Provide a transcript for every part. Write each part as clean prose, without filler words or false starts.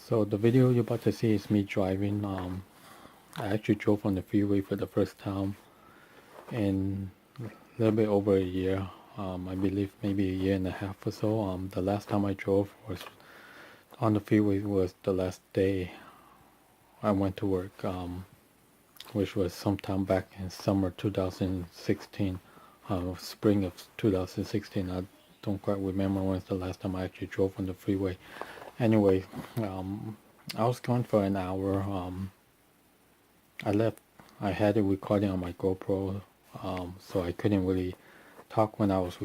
So the video you're about to see is me driving. I actually drove on the freeway for the first time in a little bit over a year. I believe maybe a year and a half or so. The last time I drove was on the freeway was the last day I went to work, which was sometime back in summer 2016, spring of 2016. I don't quite remember when's the last time I actually drove on the freeway. Anyway, I was gone for an hour. I left. I had a recording on my GoPro, so I couldn't really talk when I was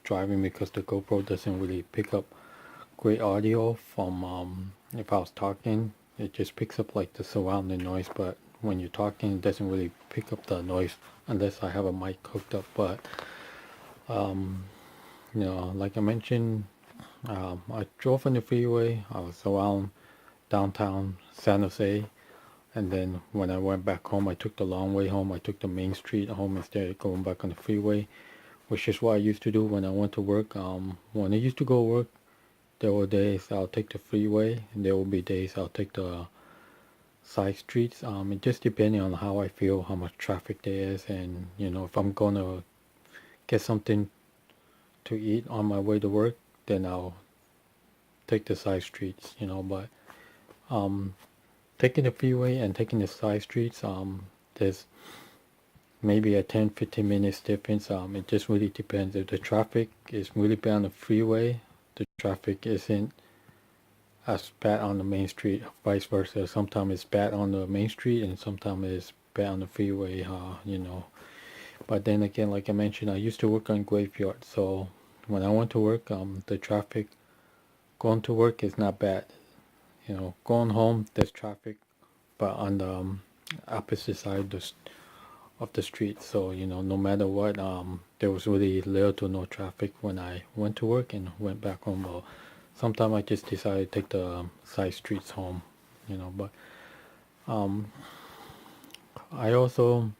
driving because the GoPro doesn't really pick up great audio from if I was talking. It just picks up like the surrounding noise, but when you're talking, it doesn't really pick up the noise unless I have a mic hooked up. But like I mentioned, I drove on the freeway. I was around downtown San Jose. And then when I went back home, I took the long way home. I took the main street home instead of going back on the freeway, which is what I used to do when I went to work. When I used to go to work, there were days I'll take the freeway, and there will be days I'll take the side streets. It just depending on how I feel, how much traffic there is, and if I'm gonna get something to eat on my way to work, then I'll take the side streets. But taking the freeway and taking the side streets, there's maybe a 10-15 minutes difference. It just really depends. If the traffic is really bad on the freeway, the traffic isn't as bad on the main street, vice versa. Sometimes it's bad on the main street and sometimes it's bad on the freeway, But then again, like I mentioned, I used to work on graveyard, so when I went to work, the traffic going to work is not bad. Going home, there's traffic, but on the opposite side of the street. So, no matter what, there was really little to no traffic when I went to work and went back home. But sometimes I just decided to take the side streets home, But I also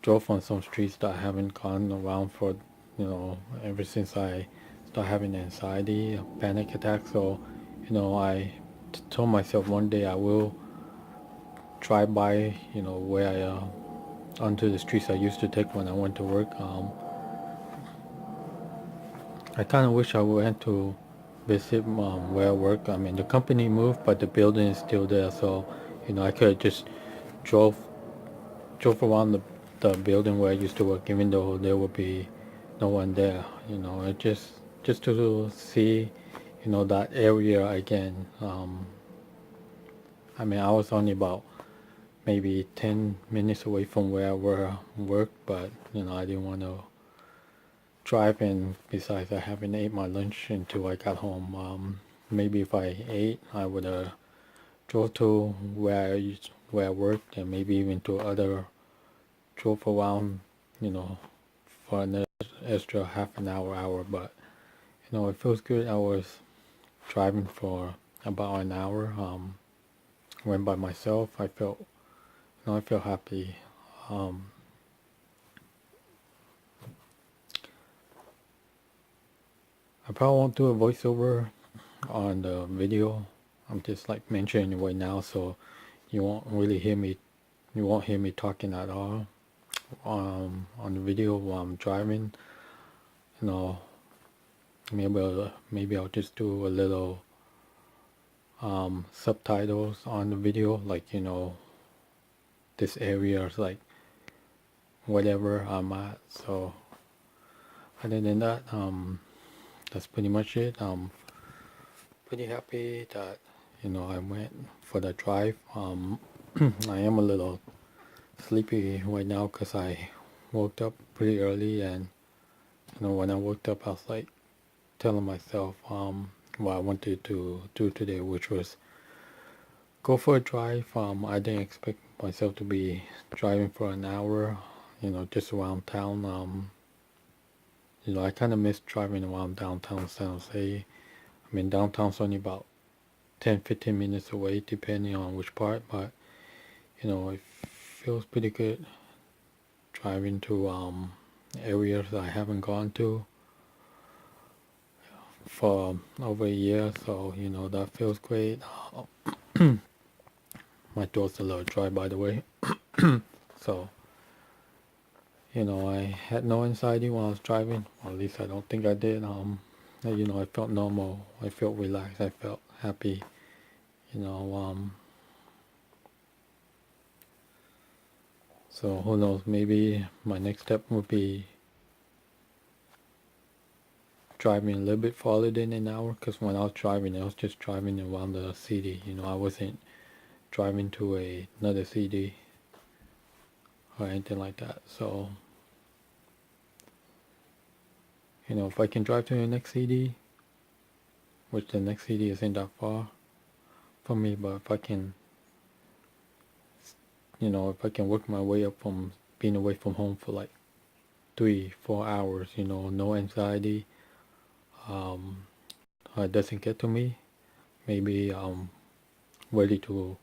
drove on some streets that I haven't gone around for, ever since I started having anxiety, a panic attack. So, I told myself one day I will try by, where onto the streets I used to take when I went to work. I kind of wish I went to visit where I work. I mean, the company moved, but the building is still there. So, I could have just drove around the building where I used to work, even though there would be no one there. It just to see, that area again. I mean, I was only about maybe 10 minutes away from where I work, but I didn't want to drive, and besides I haven't ate my lunch until I got home. Maybe if I ate, I would drove to where I worked, and maybe even to other drove around, for an extra half an hour. But it feels good. I was driving for about an hour. Went by myself. I felt happy. I probably won't do a voiceover on the video. I'm just like mentioning it right now, so you won't really hear me. You won't hear me talking at all on the video while I'm driving. Maybe I'll just do a little subtitles on the video, like this area is like whatever I'm at. So other than that, that's pretty much it. I'm pretty happy that I went for the drive. I am a little sleepy right now because I woke up pretty early, and when I woke up I was like telling myself what I wanted to do today, which was go for a drive. I didn't expect myself to be driving for an hour, just around town. I kind of miss driving around downtown San Jose. I mean, downtown's only about 10-15 minutes away, depending on which part, but it feels pretty good driving to areas I haven't gone to. for over a year, so you know that feels great. My throat's a little dry, by the way. So you know, I had no anxiety when I was driving, or at least I don't think I did. You know, I felt normal. I felt relaxed. I felt happy. You know, so who knows? Maybe my next step would be driving a little bit farther than an hour. Because when I was driving, I was just driving around the city. You know, I wasn't driving to another city or anything like that. So, you know, if I can drive to the next city, which the next city isn't that far from me, but if I can, you know, if I can work my way up from being away from home for like 3-4 hours, you know, no anxiety, it doesn't get to me, maybe I'm ready to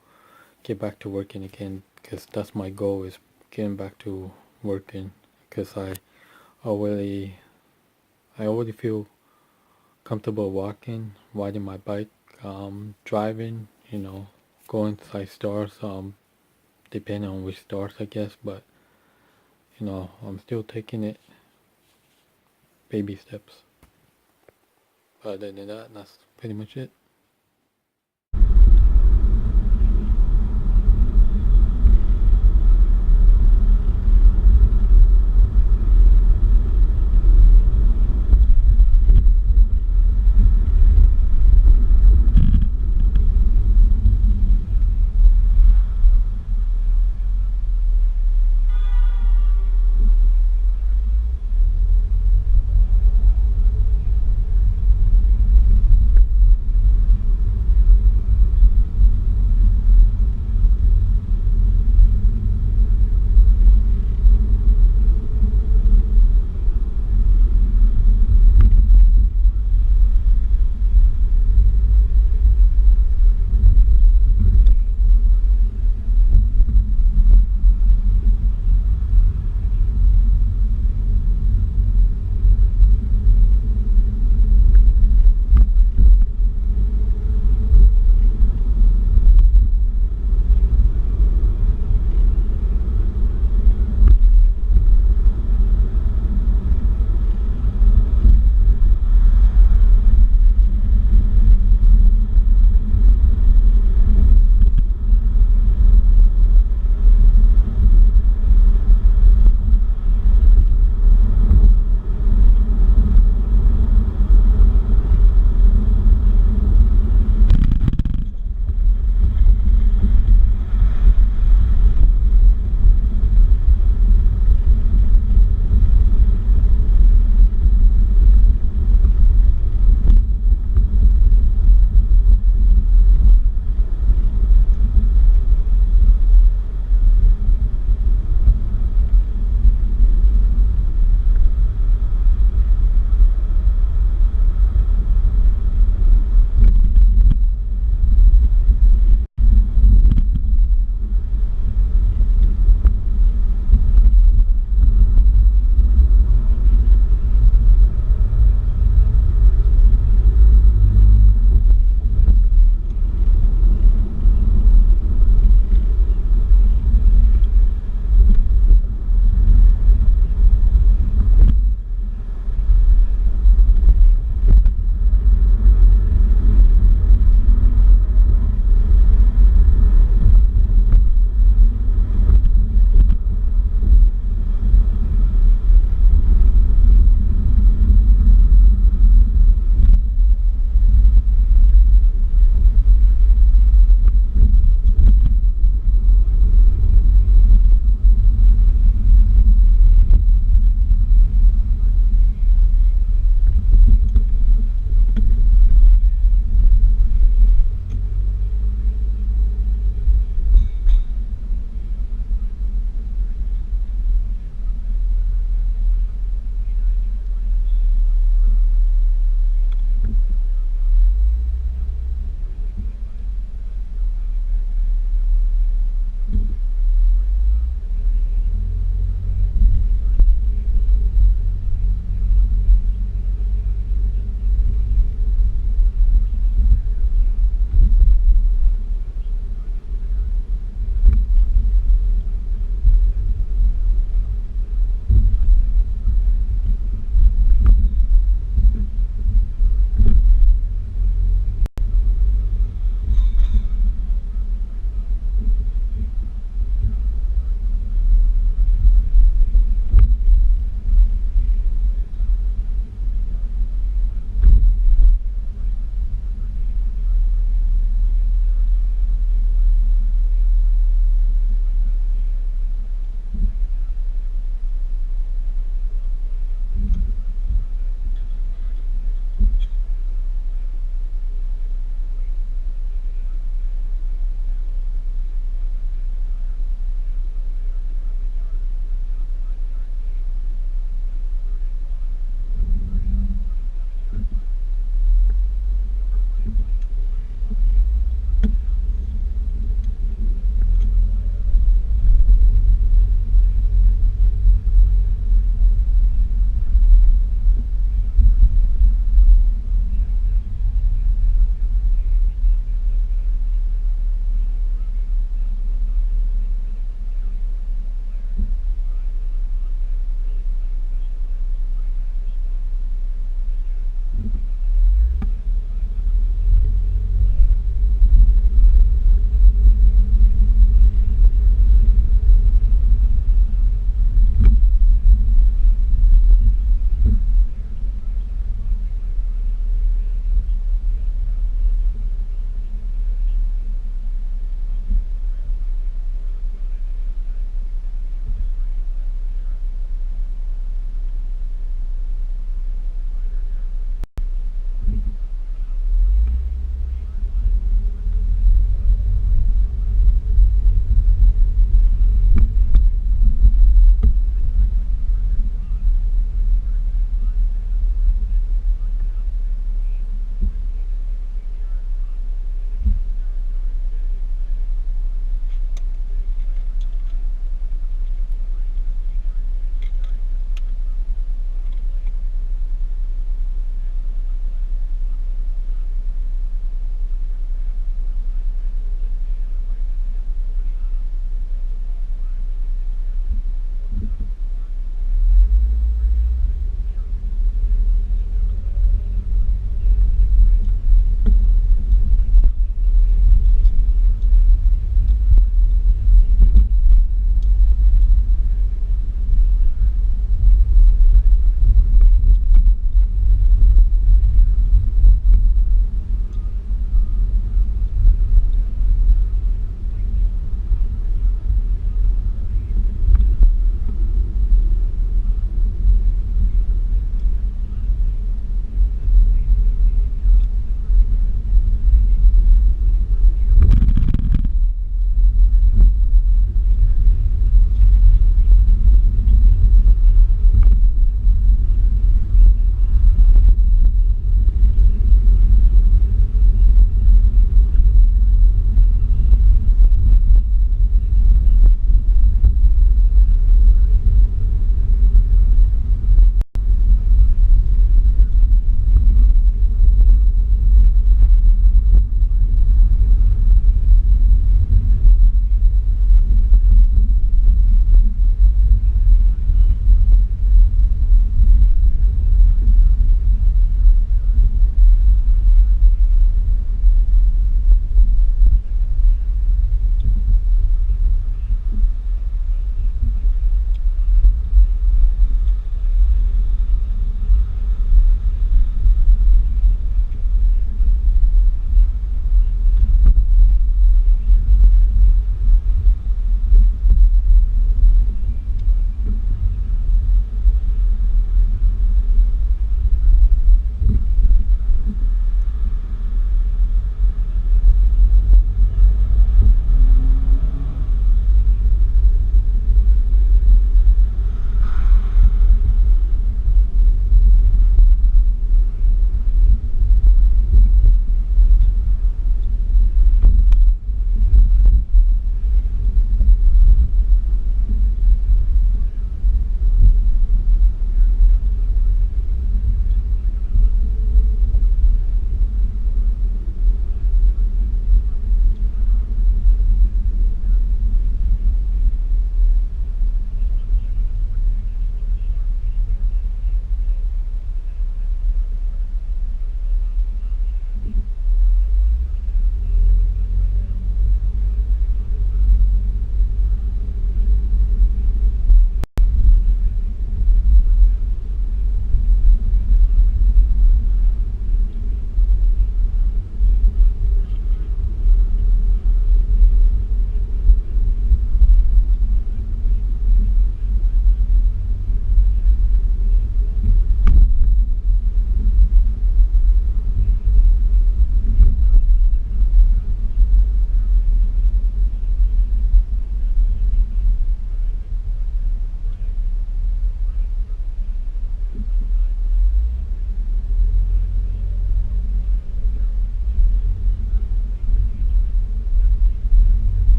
get back to working again, because that's my goal, is getting back to working, because already I already feel comfortable walking, riding my bike, driving, you know, going to stores, depending on which stores, I guess, but you know, I'm still taking it baby steps. Other than that, that's pretty much it.